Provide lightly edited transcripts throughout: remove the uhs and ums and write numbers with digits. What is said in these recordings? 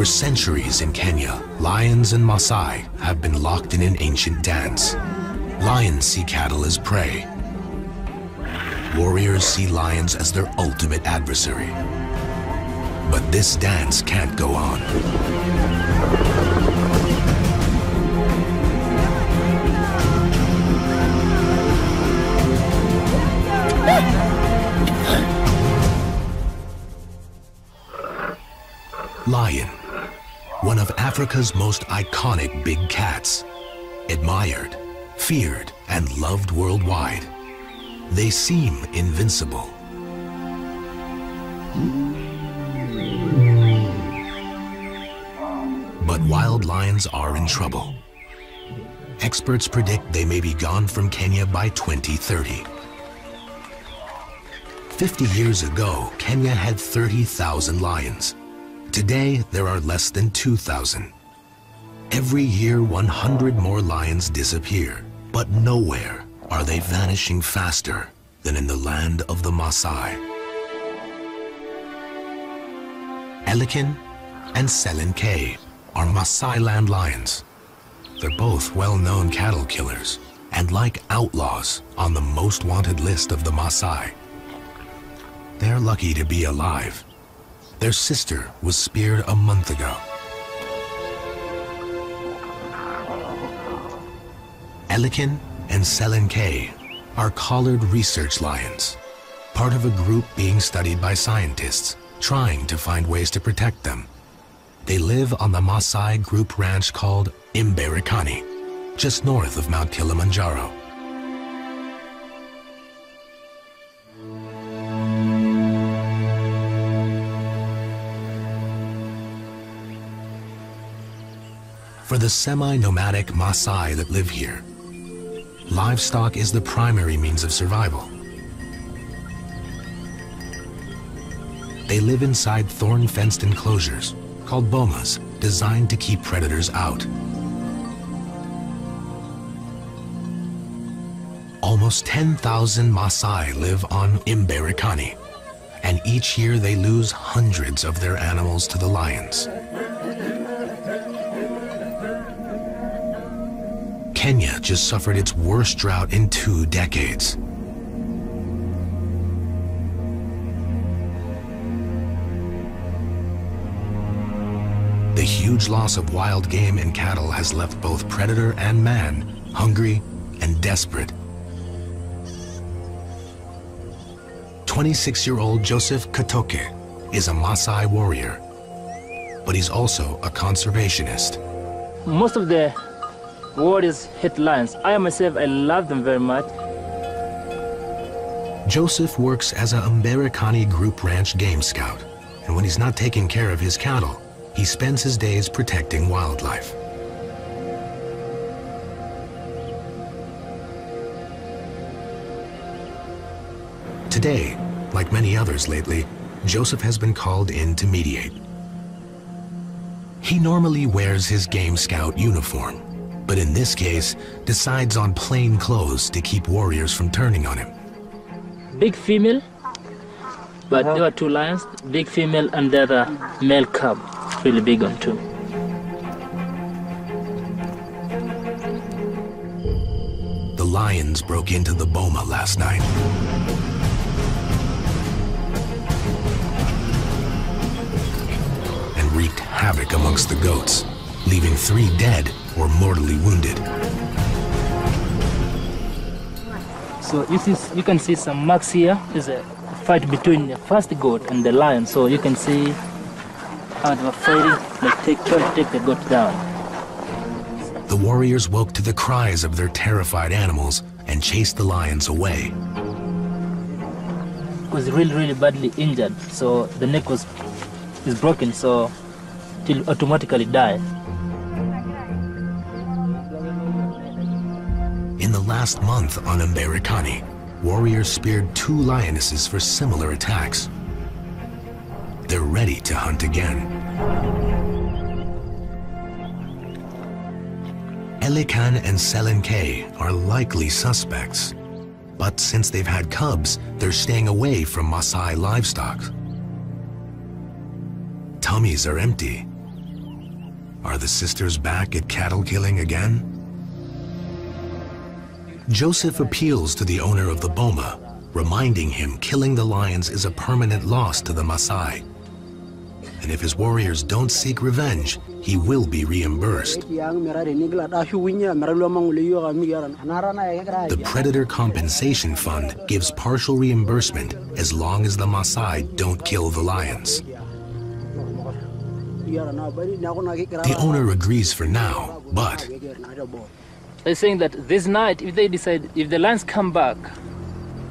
For centuries in Kenya, lions and Maasai have been locked in an ancient dance. Lions see cattle as prey. Warriors see lions as their ultimate adversary. But this dance can't go on. Lion, one of Africa's most iconic big cats, admired, feared, and loved worldwide. They seem invincible. But wild lions are in trouble. Experts predict they may be gone from Kenya by 2030. 50 years ago, Kenya had 30,000 lions. Today, there are less than 2,000. Every year, 100 more lions disappear, but nowhere are they vanishing faster than in the land of the Maasai. Elikin and Selenke are Maasai land lions. They're both well-known cattle killers and like outlaws on the most wanted list of the Maasai. They're lucky to be alive. Their sister was speared a month ago. Elikin and Selenke are collared research lions, part of a group being studied by scientists trying to find ways to protect them. They live on the Maasai group ranch called Imberikani, just north of Mount Kilimanjaro. For the semi-nomadic Maasai that live here, livestock is the primary means of survival. They live inside thorn-fenced enclosures called bomas, designed to keep predators out. Almost 10,000 Maasai live on Imberikani, and each year they lose hundreds of their animals to the lions. Kenya just suffered its worst drought in 2 decades. The huge loss of wild game and cattle has left both predator and man hungry and desperate. 26-year-old Joseph Katoke is a Maasai warrior, but he's also a conservationist. Most of the warriors hate lions. I myself, I love them very much. Joseph works as a Imberikani group ranch game scout, and when he's not taking care of his cattle, he spends his days protecting wildlife. Today, like many others lately, Joseph has been called in to mediate. He normally wears his game scout uniform, but in this case, decides on plain clothes to keep warriors from turning on him. Big female, but there are 2 lions, big female and the other male cub, really big one too. The lions broke into the boma last night. And wreaked havoc amongst the goats, leaving 3 dead or mortally wounded. So you can see some marks here. Is a fight between the first goat and the lion. So you can see how they were fighting, trying to take the goat down. The warriors woke to the cries of their terrified animals and chased the lions away. It was really badly injured. So the neck is broken, so it will automatically die. In the last month on Imberikani, warriors speared 2 lionesses for similar attacks. They're ready to hunt again. Elikin and Selenke are likely suspects, but since they've had cubs, they're staying away from Maasai livestock. Tummies are empty, Are the sisters back at cattle killing again? Joseph appeals to the owner of the boma, reminding him killing the lions is a permanent loss to the Maasai. And if his warriors don't seek revenge, he will be reimbursed. The Predator Compensation Fund gives partial reimbursement as long as the Maasai don't kill the lions. The owner agrees for now, but they're saying that this night, if they decide, if the lions come back,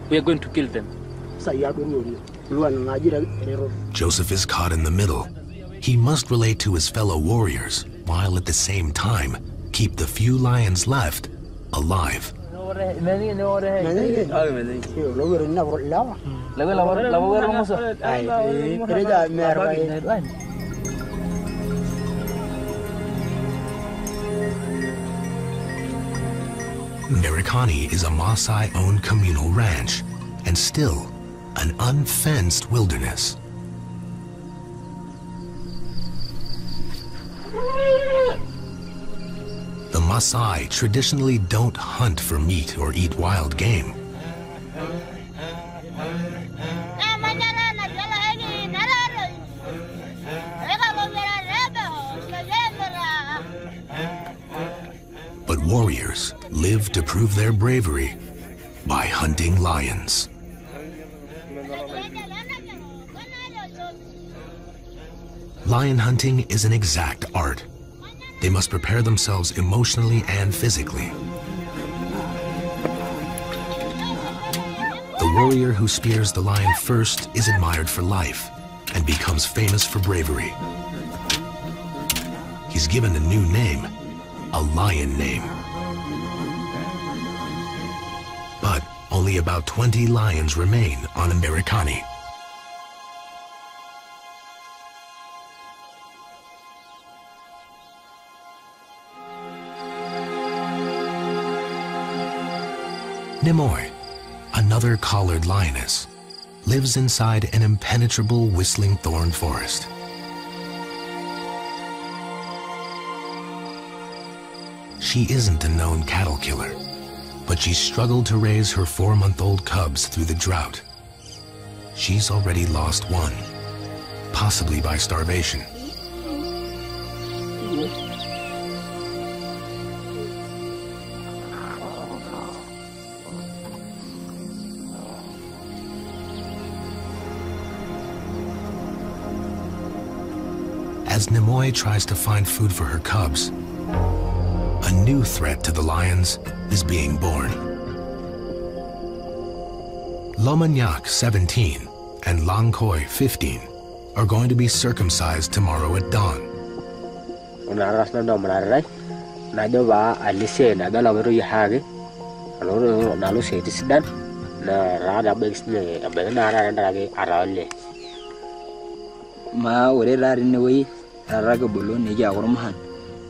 we are going to kill them. Joseph is caught in the middle. He must relate to his fellow warriors, while at the same time keep the few lions left alive. Merikani is a Maasai-owned communal ranch, and still an unfenced wilderness. The Maasai traditionally don't hunt for meat or eat wild game. But warriors live to prove their bravery by hunting lions. Lion hunting is an exact art. They must prepare themselves emotionally and physically. The warrior who spears the lion first is admired for life and becomes famous for bravery. He's given a new name, a lion name. But only about 20 lions remain on Merikani. Nimoy, another collared lioness, lives inside an impenetrable whistling thorn forest. She isn't a known cattle killer, but she struggled to raise her 4-month-old cubs through the drought. She's already lost one, possibly by starvation. As Nimoy tries to find food for her cubs, a new threat to the lions is being born. Lomanyak, 17, and Langkoi, 15, are going to be circumcised tomorrow at dawn.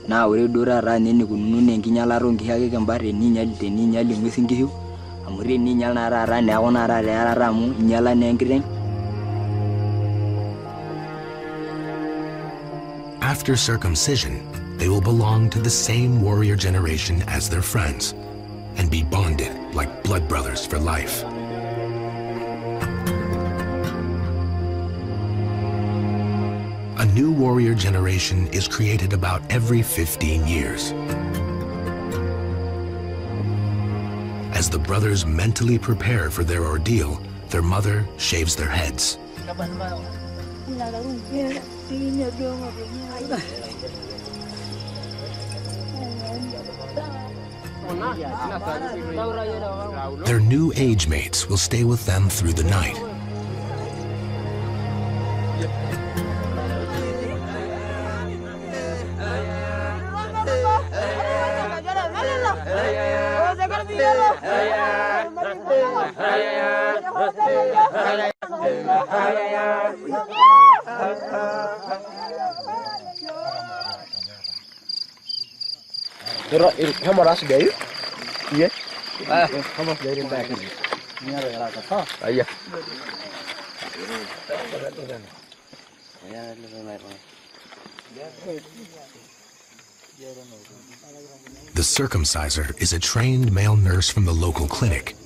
Na ore dora ra nene kununu ne nkinyala ro nkiyake kembare ni nyali te ni nyali ngwesi nkiyu amure ni nyala na ra ne akona ra ra mu nyala ne nkireng. After circumcision, they will belong to the same warrior generation as their friends and be bonded like blood brothers for life. A new warrior generation is created about every 15 years. As the brothers mentally prepare for their ordeal, their mother shaves their heads. Their new age mates will stay with them through the night. How much do you? Yeah. How much do you back? Yeah. The circumciser is a trained male nurse from the local clinic.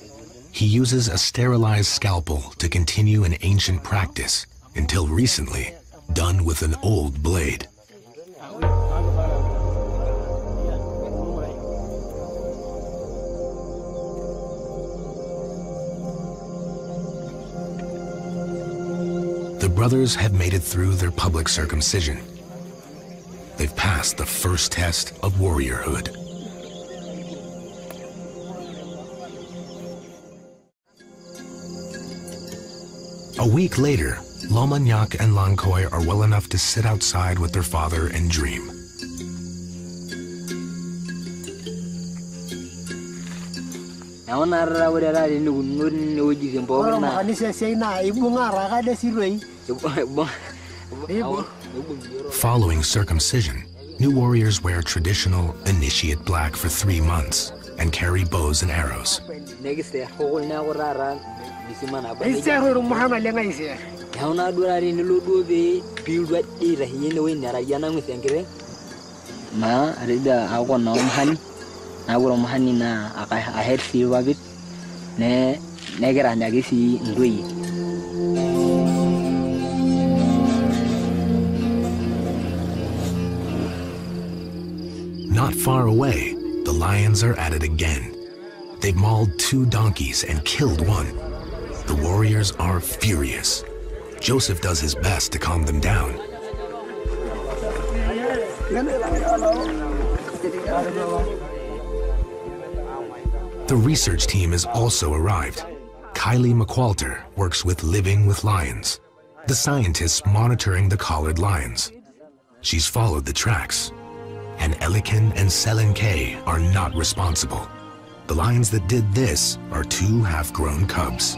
He uses a sterilized scalpel to continue an ancient practice, until recently done with an old blade. The brothers have made it through their public circumcision. They've passed the first test of warriorhood. A week later, Lomanyak and Lankoi are well enough to sit outside with their father and dream. Following circumcision, new warriors wear traditional initiate black for 3 months and carry bows and arrows. Not far away, the lions are at it again. They've mauled 2 donkeys and killed 1. The warriors are furious. Joseph does his best to calm them down. The research team has also arrived. Kylie McQualter works with Living with Lions, the scientists monitoring the collared lions. She's followed the tracks. And Elikin and Selenkei are not responsible. The lions that did this are 2 half-grown cubs.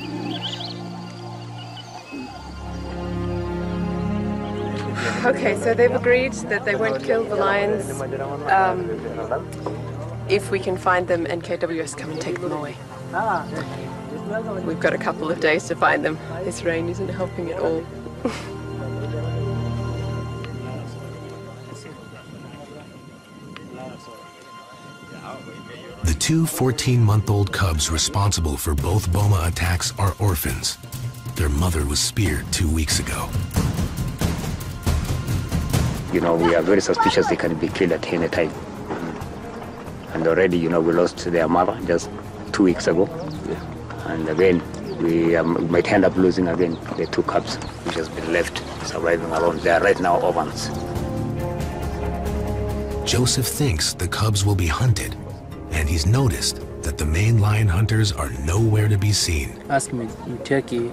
Okay, so they've agreed that they won't kill the lions if we can find them and KWS come and take them away. We've got a couple of days to find them. This rain isn't helping at all. The 2 14-month-old cubs responsible for both Boma attacks are orphans. Their mother was speared 2 weeks ago. We are very suspicious they can be killed at any time. And already, we lost their mother just 2 weeks ago. And again, we might end up losing again the 2 cubs which has been left surviving alone. They are right now orphans. Joseph thinks the cubs will be hunted, and he's noticed that the main lion hunters are nowhere to be seen. Ask me in Turkey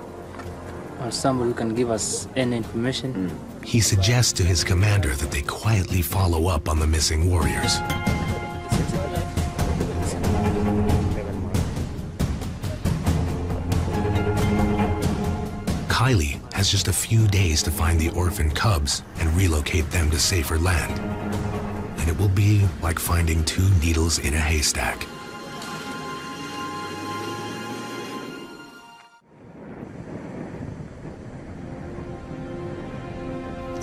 or somebody who can give us any information. He suggests to his commander that they quietly follow up on the missing warriors. Kylie has just a few days to find the orphaned cubs and relocate them to safer land. And it will be like finding 2 needles in a haystack.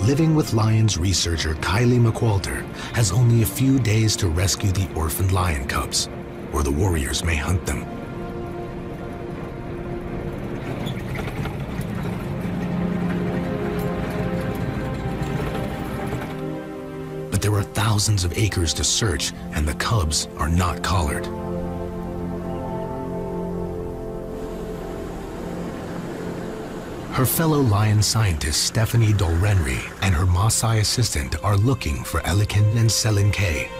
Living with Lions researcher Kylie McQualter has only a few days to rescue the orphaned lion cubs, or the warriors may hunt them. But there are thousands of acres to search, and the cubs are not collared. Her fellow lion scientist Stephanie Dolrenry and her Maasai assistant are looking for Elikin and Selenkei.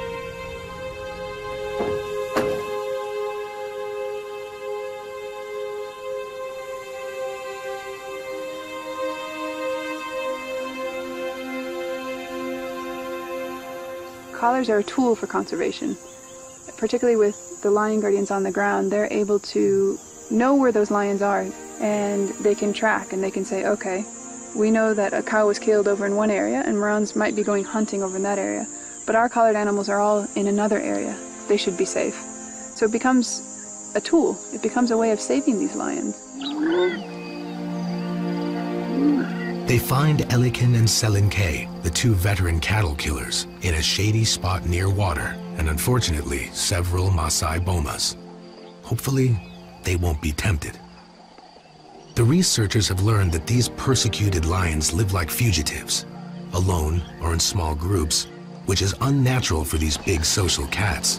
Collars are a tool for conservation, particularly with the lion guardians on the ground. They're able to know where those lions are, and they can track and they can say, okay, we know that a cow was killed over in one area and Marans might be going hunting over in that area, but our collared animals are all in another area. They should be safe. So it becomes a tool. It becomes a way of saving these lions. They find Elikin and Selenke, the two veteran cattle killers, in a shady spot near water, and unfortunately, several Maasai bomas. Hopefully, they won't be tempted. The researchers have learned that these persecuted lions live like fugitives, alone or in small groups, which is unnatural for these big social cats.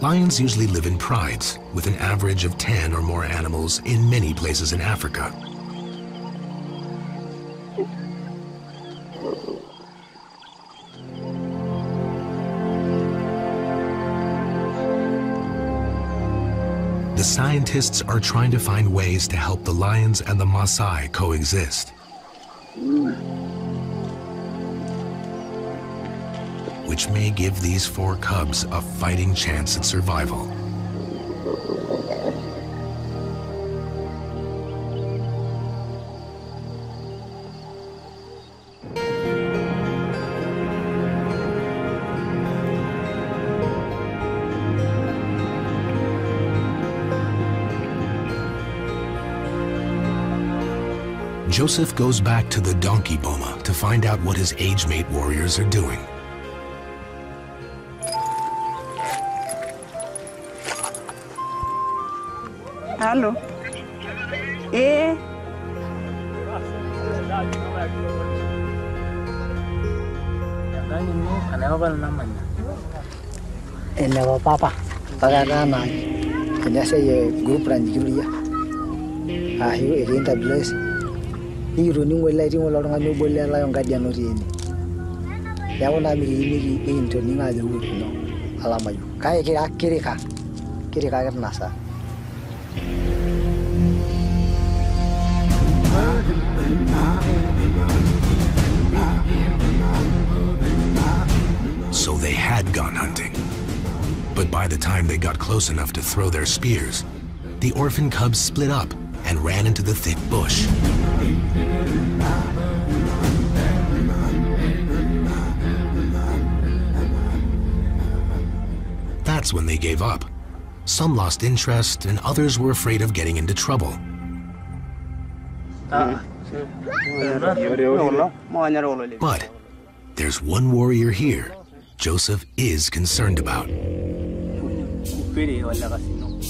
Lions usually live in prides, with an average of 10 or more animals in many places in Africa. The scientists are trying to find ways to help the lions and the Maasai coexist, which may give these 4 cubs a fighting chance at survival. Joseph goes back to the donkey boma to find out what his age-mate warriors are doing. Hello. Eh. Hello, Papa. Pagana. Kanya say group ranjuriya. Ahi erinta bless. Iro ningo lighting wala ngani bolle la yon gadia no tieni. Ya wona mi into ninga de wuto no. Alama yu. Kai kirika. Kirika nasa. So they had gone hunting. But by the time they got close enough to throw their spears, the orphan cubs split up and ran into the thick bush. That's when they gave up. Some lost interest and others were afraid of getting into trouble. But there's one warrior here Joseph is concerned about.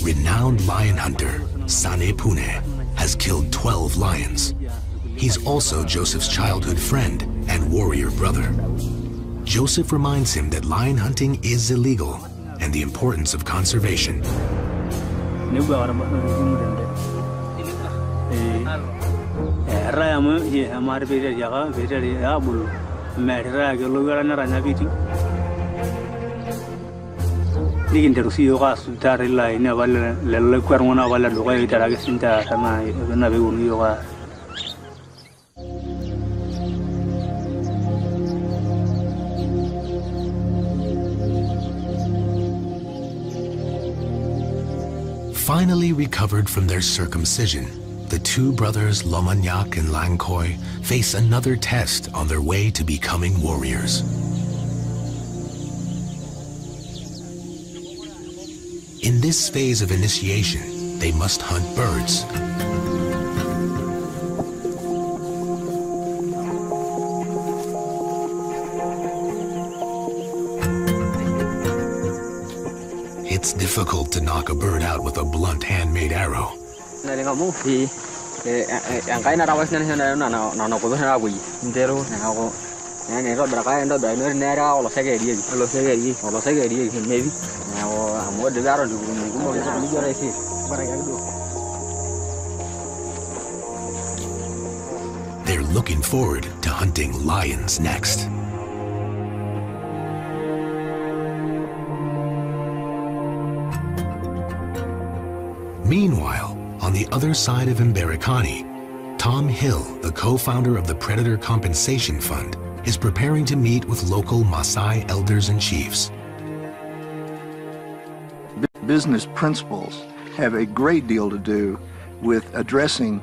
Renowned lion hunter Sane Pune has killed 12 lions. He's also Joseph's childhood friend and warrior brother. Joseph reminds him that lion hunting is illegal and the importance of conservation. Finally recovered from their circumcision, the two brothers Lomanyak and Langkoi face another test on their way to becoming warriors. In this phase of initiation, they must hunt birds. It's difficult to knock a bird out with a blunt handmade arrow. They're looking forward to hunting lions next. Meanwhile, on the other side of Mberikani, Tom Hill, the co-founder of the Predator Compensation Fund, is preparing to meet with local Maasai elders and chiefs. Business principles have a great deal to do with addressing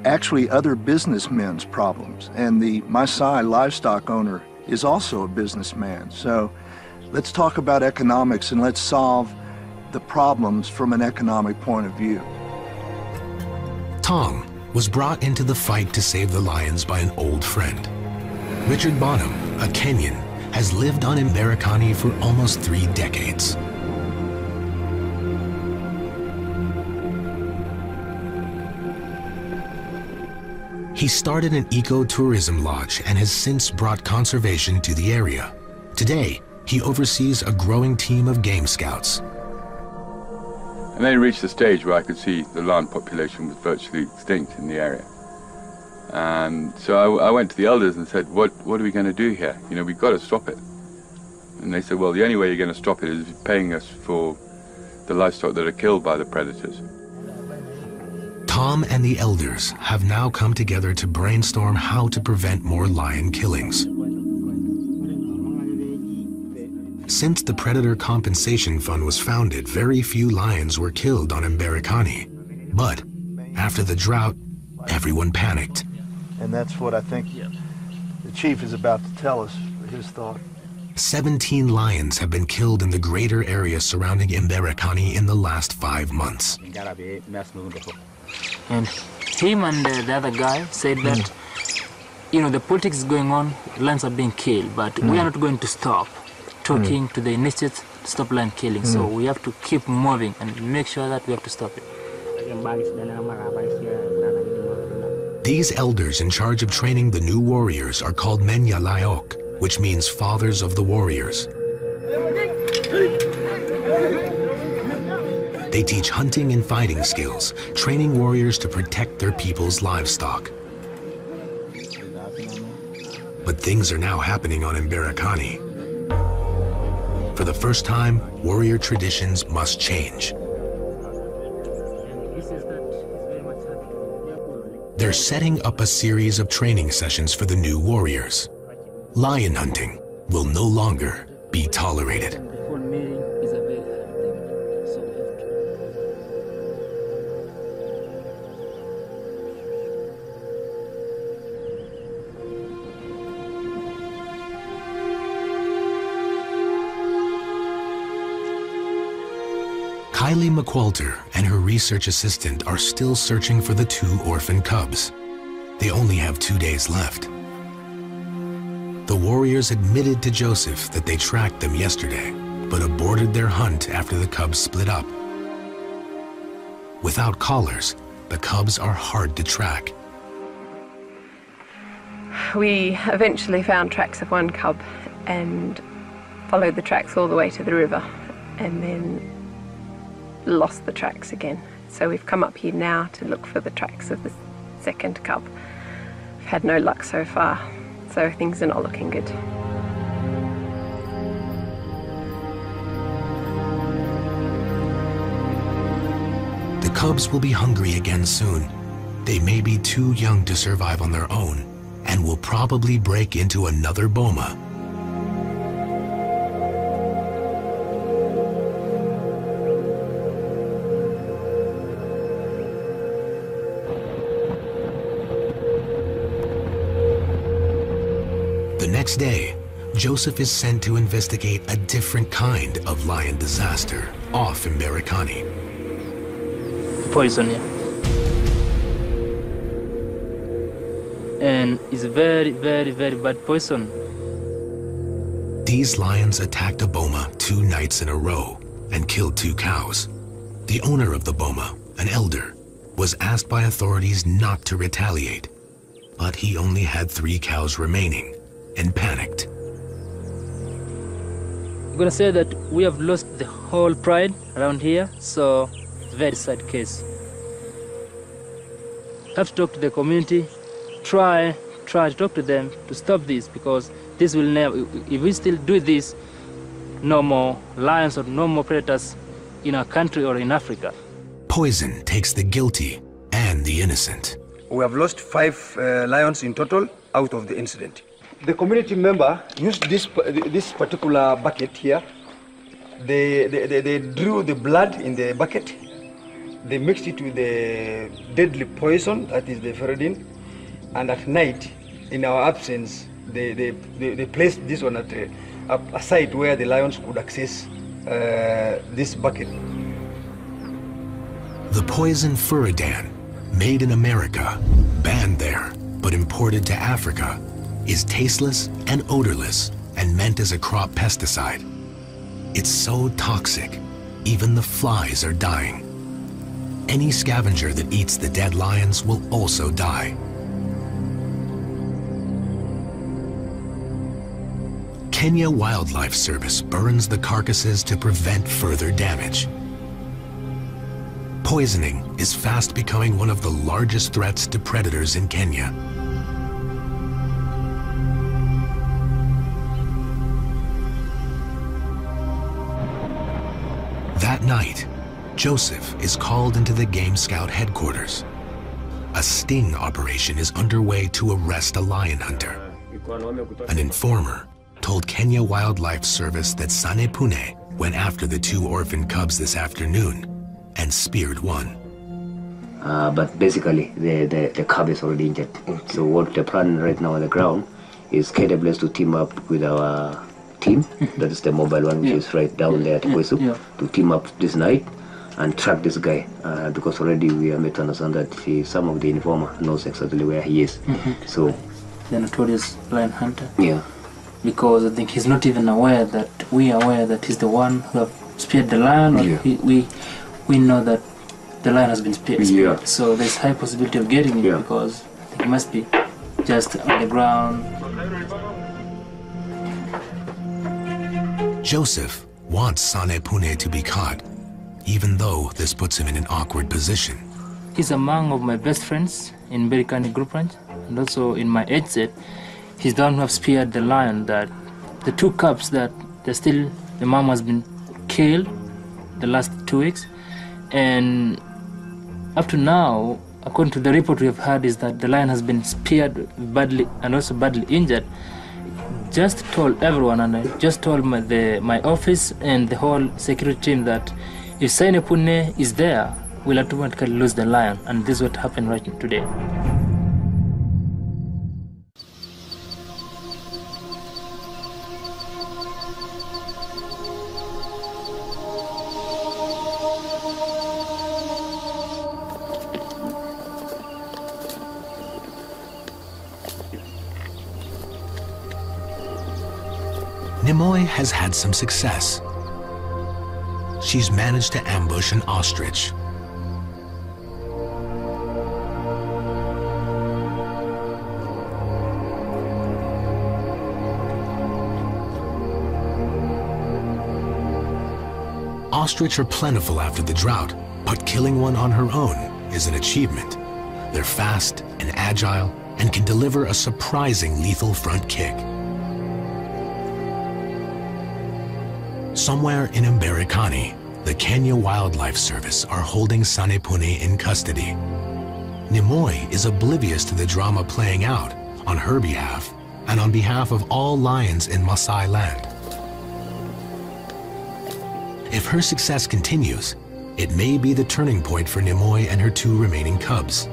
actually other businessmen's problems. And the Maasai livestock owner is also a businessman. So let's talk about economics and let's solve the problems from an economic point of view. Tom was brought into the fight to save the lions by an old friend. Richard Bonham, a Kenyan, has lived on Mberekani for almost 3 decades. He started an eco-tourism lodge and has since brought conservation to the area. Today, he oversees a growing team of game scouts. And then it reached the stage where I could see the lion population was virtually extinct in the area. And so I went to the elders and said, what are we going to do here? You know, we've got to stop it. And they said, well, the only way you're going to stop it is paying us for the livestock that are killed by the predators. Tom and the elders have now come together to brainstorm how to prevent more lion killings. Since the Predator Compensation Fund was founded, very few lions were killed on Mberekani. But after the drought, everyone panicked. And that's what I think the chief is about to tell us, his thought. 17 lions have been killed in the greater area surrounding Mberekani in the last 5 months. And him and the other guy said that, you know, the politics is going on, lions are being killed, but we are not going to stop talking to the initiates to stop lion killing. So we have to keep moving and make sure that we have to stop it. These elders in charge of training the new warriors are called Menyalaok, which means fathers of the warriors. They teach hunting and fighting skills, training warriors to protect their people's livestock. But things are now happening on Mberekani. For the first time, warrior traditions must change. They're setting up a series of training sessions for the new warriors. Lion hunting will no longer be tolerated. Kylie McWalter and her research assistant are still searching for the 2 orphan cubs. They only have 2 days left. The warriors admitted to Joseph that they tracked them yesterday, but aborted their hunt after the cubs split up. Without collars, the cubs are hard to track. We eventually found tracks of one cub and followed the tracks all the way to the river, and then lost the tracks again. So we've come up here now to look for the tracks of the second cub. We've had no luck so far, so things are not looking good. The cubs will be hungry again soon. They may be too young to survive on their own and will probably break into another boma. The next day, Joseph is sent to investigate a different kind of lion disaster off Mberekani. Poison, yeah. And it's very, very, very bad poison. These lions attacked a boma 2 nights in a row and killed 2 cows. The owner of the boma, an elder, was asked by authorities not to retaliate, but he only had 3 cows remaining and panicked. I'm gonna say that we have lost the whole pride around here, so it's a very sad case. Have to talk to the community, try to talk to them to stop this, because this will never, if we still do this, no more lions or no more predators in our country or in Africa. Poison takes the guilty and the innocent. We have lost 5 lions in total out of the incident. The community member used this particular bucket here. They drew the blood in the bucket. They mixed it with the deadly poison, that is the ferrodin. And at night, in our absence, they placed this one at a site where the lions could access this bucket. The poison furidan, made in America, banned there, but imported to Africa, is tasteless and odorless and meant as a crop pesticide. It's so toxic, even the flies are dying. Any scavenger that eats the dead lions will also die. Kenya Wildlife Service burns the carcasses to prevent further damage. Poisoning is fast becoming one of the largest threats to predators in Kenya. That night, Joseph is called into the Game Scout headquarters. A sting operation is underway to arrest a lion hunter. An informer told Kenya Wildlife Service that Sane Pune went after the 2 orphan cubs this afternoon and speared one. But basically, the cub is already injured. So what the plan right now on the ground is KWS to team up with our team, that is the mobile one, which is right down there at Kwesu, to team up this night and track this guy, because already we are made to understand that some of the informer knows exactly where he is. So the notorious lion hunter. Yeah. Because I think he's not even aware that we are aware that he's the one who have speared the lion, or we know that the lion has been speared. So there's high possibility of getting him because he must be just on the ground. Joseph wants Sane Pune to be caught, even though this puts him in an awkward position. He's among of my best friends in Berikani Group Ranch, and also in my age set. He's the one who have speared the lion that the 2 cubs that the mom has been killed the last 2 weeks, and up to now, according to the report we have had, is that the lion has been speared badly and also badly injured. Just told everyone, and I just told my office and the whole security team that if Sane Pune is there, we'll automatically lose the lion, and this is what happened right today. Nimoy has had some success. She's managed to ambush an ostrich. Ostrich are plentiful after the drought, but killing one on her own is an achievement. They're fast and agile and can deliver a surprising lethal front kick. Somewhere in Mberikani, the Kenya Wildlife Service are holding Sane Pune in custody. Nimoy is oblivious to the drama playing out on her behalf and on behalf of all lions in Maasai land. If her success continues, it may be the turning point for Nimoy and her 2 remaining cubs.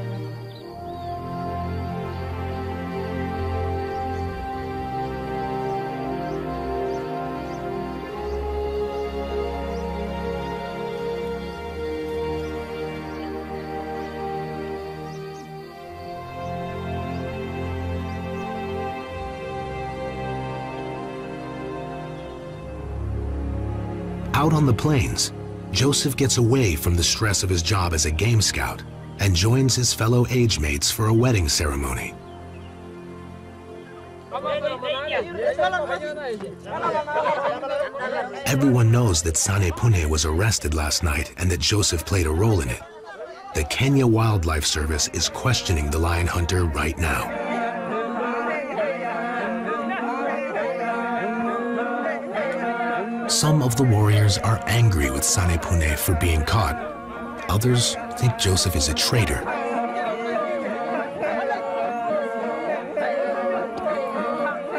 Out on the plains, Joseph gets away from the stress of his job as a game scout and joins his fellow age mates for a wedding ceremony. Everyone knows that Sane Pune was arrested last night and that Joseph played a role in it. The Kenya Wildlife Service is questioning the lion hunter right now. Some of the warriors are angry with Sane Pune for being caught. Others think Joseph is a traitor.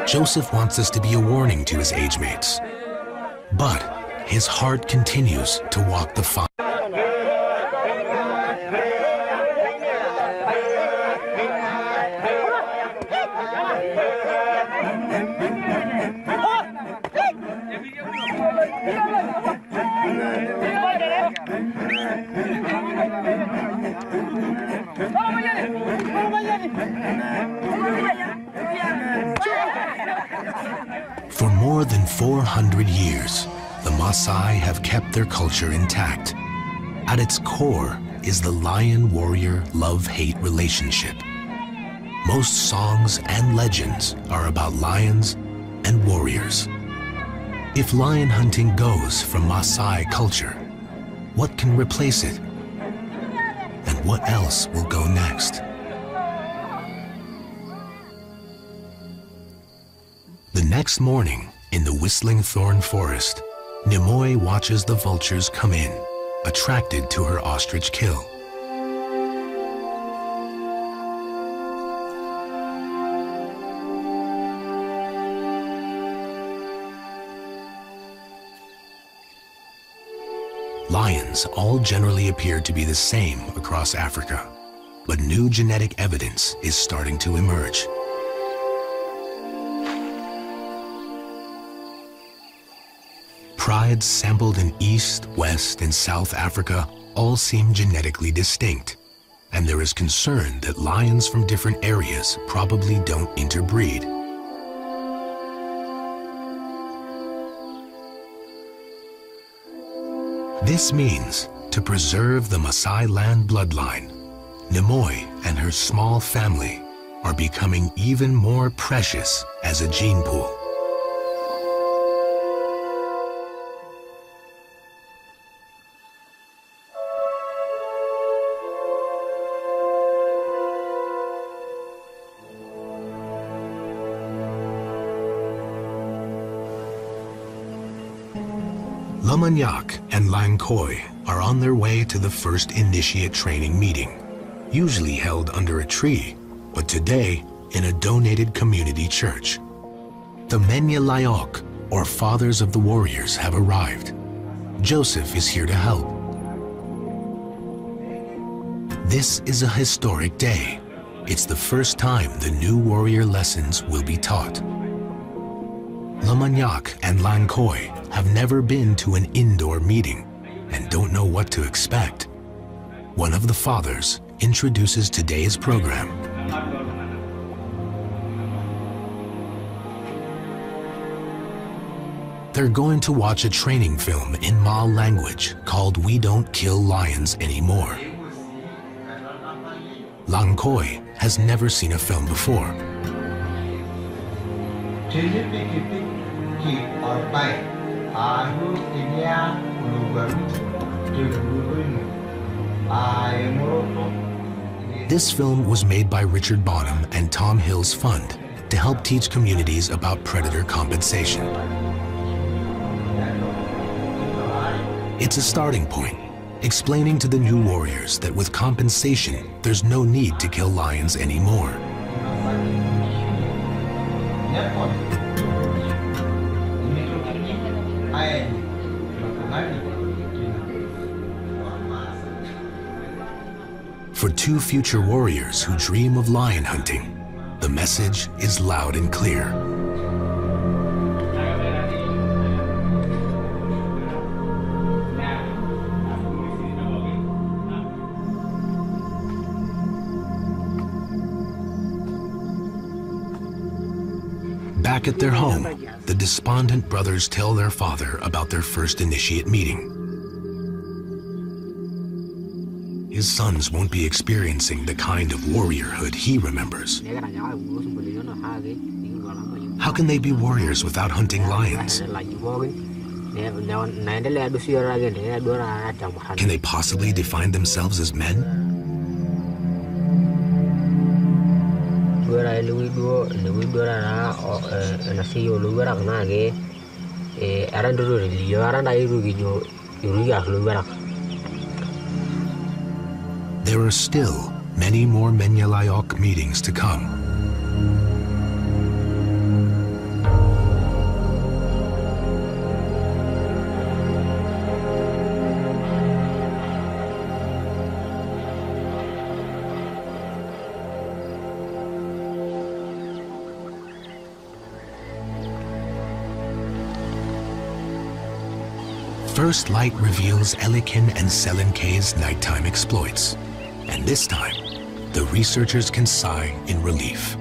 Joseph wants this to be a warning to his age mates, but his heart continues to walk the fine. For more than 400 years, the Maasai have kept their culture intact. At its core is the lion-warrior love-hate relationship. Most songs and legends are about lions and warriors. If lion hunting goes from Maasai culture, what can replace it? And what else will go next? The next morning, in the whistling thorn forest, Nimoy watches the vultures come in, attracted to her ostrich kill. Lions all generally appear to be the same across Africa, but new genetic evidence is starting to emerge. Prides sampled in East, West, and South Africa all seem genetically distinct, and there is concern that lions from different areas probably don't interbreed. This means, to preserve the Maasai land bloodline, Nimoy and her small family are becoming even more precious as a gene pool. Lamanyak and Lankoi are on their way to the first initiate training meeting, usually held under a tree, but today in a donated community church. The Menya Layok, or Fathers of the Warriors, have arrived. Joseph is here to help. This is a historic day. It's the first time the new warrior lessons will be taught. Lamanyak and Lankoi have never been to an indoor meeting and don't know what to expect. One of the fathers introduces today's program. They're going to watch a training film in Ma language called We Don't Kill Lions Anymore. Lankoi has never seen a film before. This film was made by Richard Bonham and Tom Hill's Fund to help teach communities about predator compensation. It's a starting point, explaining to the new warriors that with compensation, there's no need to kill lions anymore. For two future warriors who dream of lion hunting, the message is loud and clear. Back at their home, the despondent brothers tell their father about their first initiate meeting. His sons won't be experiencing the kind of warriorhood he remembers. How can they be warriors without hunting lions? Can they possibly define themselves as men? There are still many more Menya Layok meetings to come. First light reveals Elikin and Selenkei's nighttime exploits. And this time, the researchers can sigh in relief.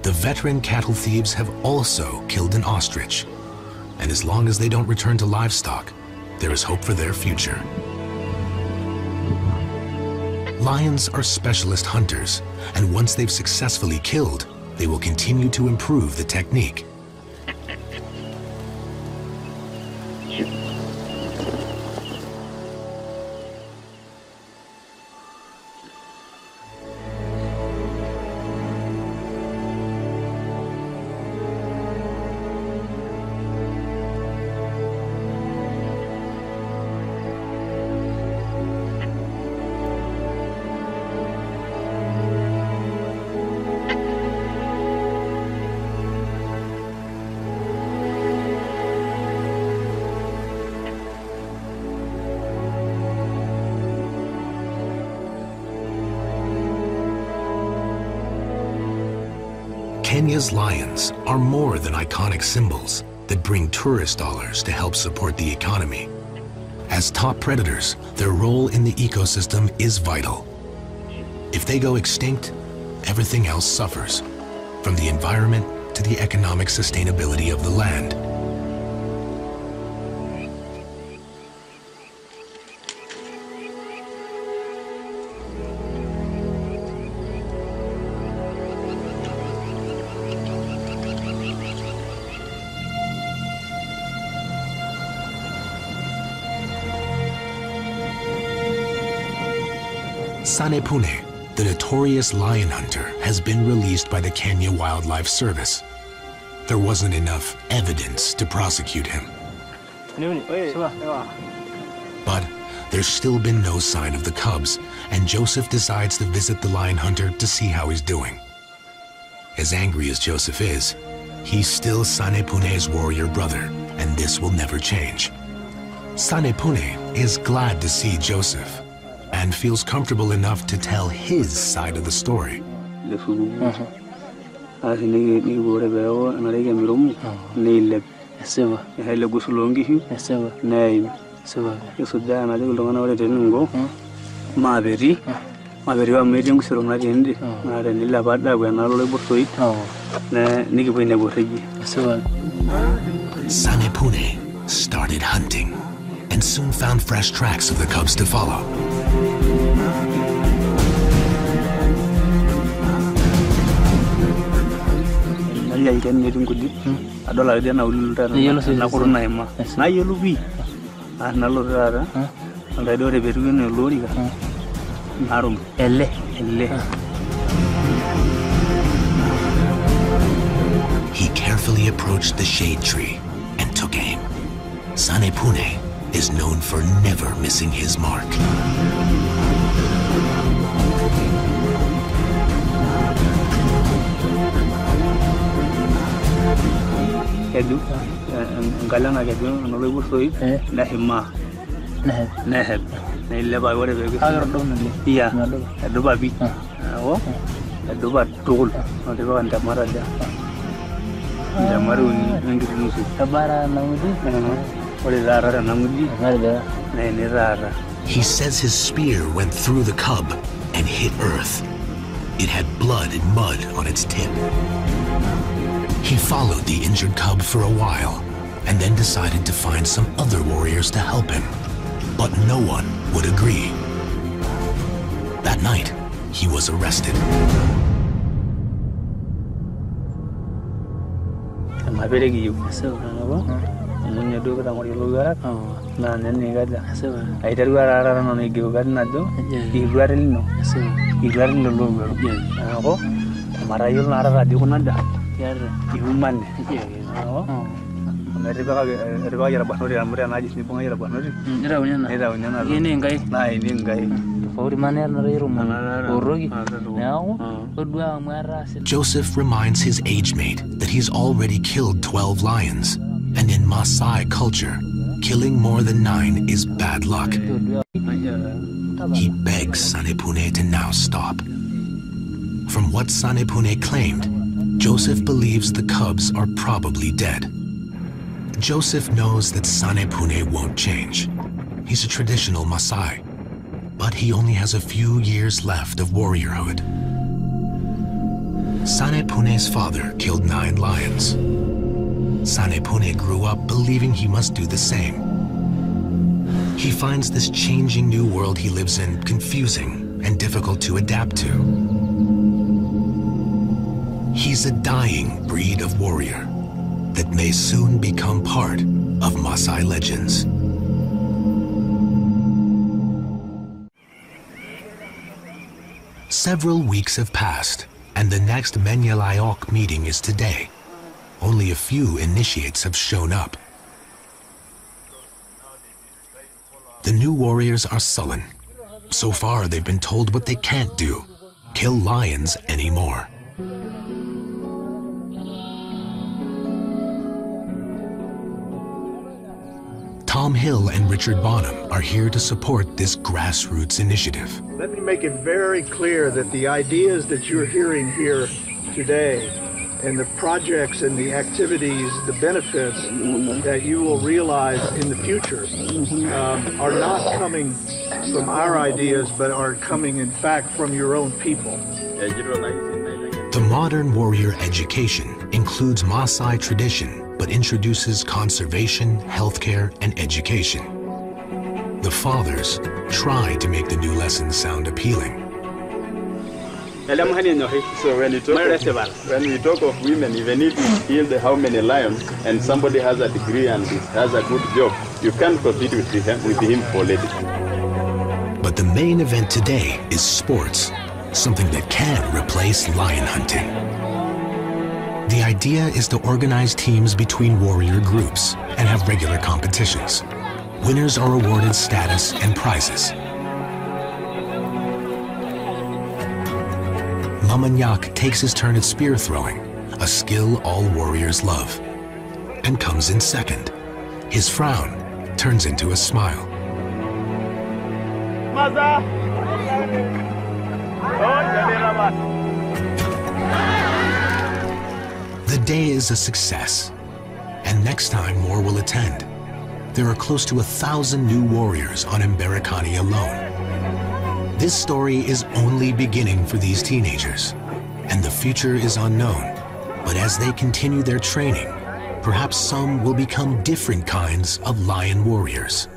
the veteran cattle thieves have also killed an ostrich. And as long as they don't return to livestock, there is hope for their future. Lions are specialist hunters, and once they've successfully killed, they will continue to improve the technique. Kenya's lions are more than iconic symbols that bring tourist dollars to help support the economy. As top predators, their role in the ecosystem is vital. If they go extinct, everything else suffers, from the environment to the economic sustainability of the land. Sanepune, the notorious lion hunter, has been released by the Kenya Wildlife Service. There wasn't enough evidence to prosecute him. But there's still been no sign of the cubs, and Joseph decides to visit the lion hunter to see how he's doing. As angry as Joseph is, he's still Sanepune's warrior brother, and this will never change. Sanepune is glad to see Joseph, and feels comfortable enough to tell his side of the story. Sanepune started hunting and soon found fresh tracks of the cubs to follow. He carefully approached the shade tree and took aim. Sanepune is known for never missing his mark. He says his spear went through the cub and hit earth. It had blood and mud on its tip. He followed the injured cub for a while and then decided to find some other warriors to help him. But no one would agree. That night, he was arrested. Joseph reminds his age mate that he's already killed 12 lions, and in Maasai culture, killing more than 9 is bad luck. He begs Sanepune to now stop. From what Sanepune claimed, Joseph believes the cubs are probably dead. Joseph knows that Sanepune won't change. He's a traditional Maasai, but he only has a few years left of warriorhood. Sanepune's father killed 9 lions. Sanepune grew up believing he must do the same. He finds this changing new world he lives in confusing and difficult to adapt to. He's a dying breed of warrior that may soon become part of Maasai legends. Several weeks have passed, and the next Menyalayok meeting is today. Only a few initiates have shown up. The new warriors are sullen. So far, they've been told what they can't do: kill lions anymore. Tom Hill and Richard Bonham are here to support this grassroots initiative. Let me make it very clear that the ideas that you're hearing here today and the projects and the activities, the benefits that you will realize in the future are not coming from our ideas, but are coming, in fact, from your own people. The modern warrior education includes Maasai tradition, but introduces conservation, healthcare, and education. The fathers try to make the new lessons sound appealing. So when we talk of women, even if you kill how many lions and somebody has a degree and has a good job, you can't compete with him politically. But the main event today is sports, something that can replace lion hunting. The idea is to organize teams between warrior groups and have regular competitions. Winners are awarded status and prizes. Mamanyak takes his turn at spear throwing, a skill all warriors love, and comes in second. His frown turns into a smile. The day is a success, and next time more will attend. There are close to 1,000 new warriors on Mberikani alone. This story is only beginning for these teenagers, and the future is unknown. But as they continue their training, perhaps some will become different kinds of lion warriors.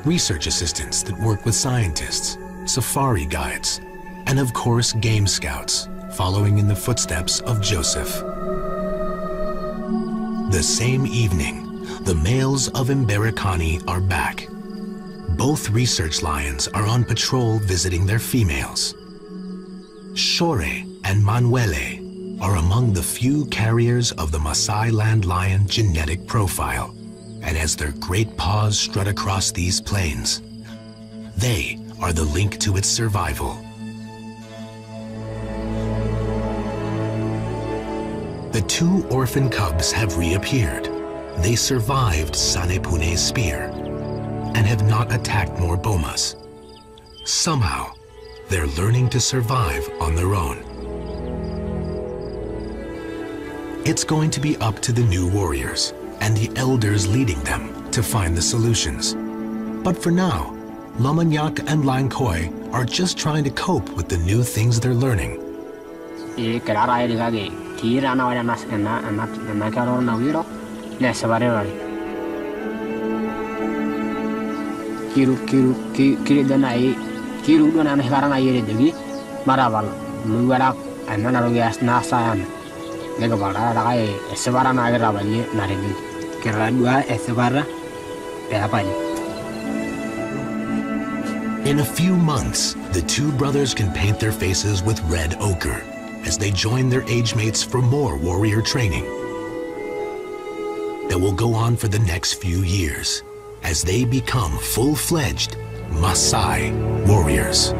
Research assistants that work with scientists, safari guides, and of course game scouts, following in the footsteps of Joseph. The same evening, the males of Mberikani are back. Both research lions are on patrol visiting their females. Shore and Manuele are among the few carriers of the Maasai land lion genetic profile, and as their great paws strut across these plains, they are the link to its survival. The 2 orphan cubs have reappeared. They survived Sanepune's spear and have not attacked more bomas. Somehow, they're learning to survive on their own. It's going to be up to the new warriors and the elders leading them to find the solutions. But for now, Lomanyak and Lankoi are just trying to cope with the new things they're learning. In a few months, the 2 brothers can paint their faces with red ochre as they join their age mates for more warrior training that will go on for the next few years as they become full-fledged Maasai warriors.